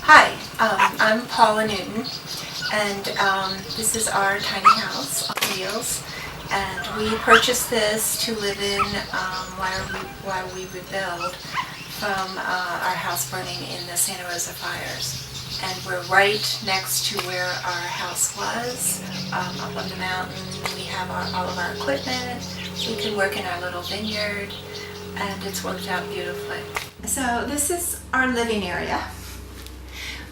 Hi, I'm Paula Newton, and this is our tiny house on wheels. And we purchased this to live in while we rebuild from our house burning in the Santa Rosa fires. And we're right next to where our house was, up on the mountain. We have all of our equipment. We can work in our little vineyard, and it's worked out beautifully. So this is our living area,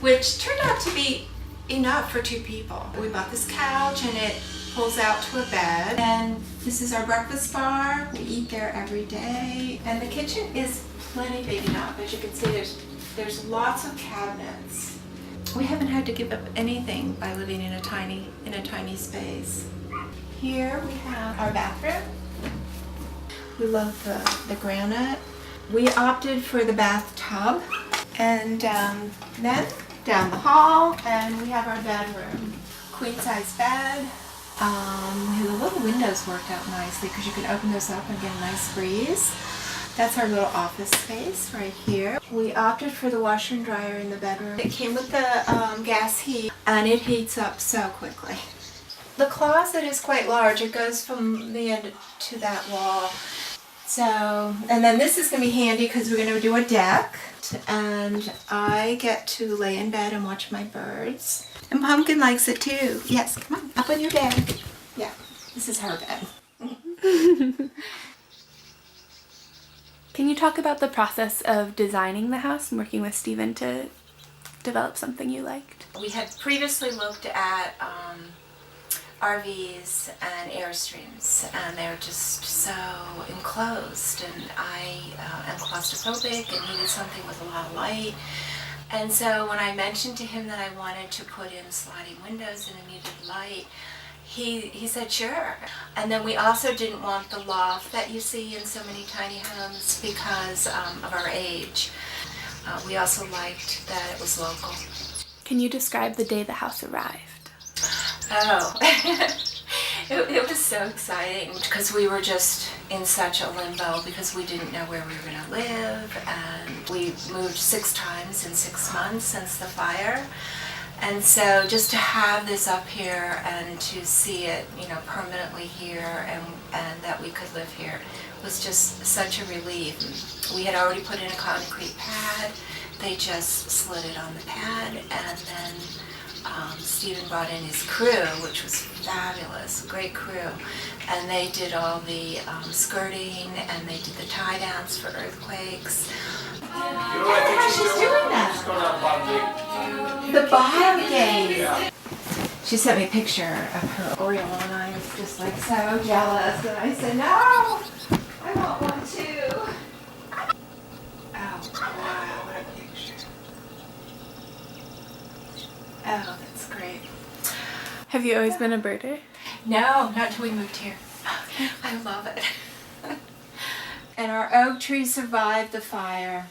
which turned out to be enough for 2 people. We bought this couch and it pulls out to a bed. And this is our breakfast bar. We eat there every day. And the kitchen is plenty big enough. As you can see, there's lots of cabinets. We haven't had to give up anything by living in a tiny space. Here we have our bathroom. We love the granite. We opted for the bathtub. And then down the hall, and we have our bedroom. Queen size bed. The little windows worked out nicely because you can open those up and get a nice breeze. That's our little office space right here. We opted for the washer and dryer in the bedroom. It came with the gas heat, and it heats up so quickly. The closet is quite large. It goes from the end to that wall. So, and then this is going to be handy because we're going to do a deck. And I get to lay in bed and watch my birds. And Pumpkin likes it too. Yes, come on, up on your bed. Yeah, this is her bed. Can you talk about the process of designing the house and working with Stephen to develop something you liked? We had previously looked at RVs and Airstreams, and they're just so enclosed, and I am claustrophobic and needed something with a lot of light. And so when I mentioned to him that I wanted to put in sliding windows and I needed light, he said sure. And then we also didn't want the loft that you see in so many tiny homes because of our age. We also liked that it was local. Can you describe the day the house arrived? Oh, it was so exciting because we were just in such a limbo because we didn't know where we were going to live, and we moved 6 times in 6 months since the fire. And so just to have this up here and to see it, permanently here and that we could live here was just such a relief. We had already put in a concrete pad. They just slid it on the pad, and then Stephen brought in his crew, which was fabulous, great crew, and they did all the skirting, and they did the tie downs for earthquakes. She's doing that. The bottom gate. She sent me a picture of her Oriole, and I was just like so jealous, and I said, no, I want one too. Oh, wow, what a picture. Oh, that's great. Have you always been a birder? No, not till we moved here. I love it. And our oak tree survived the fire.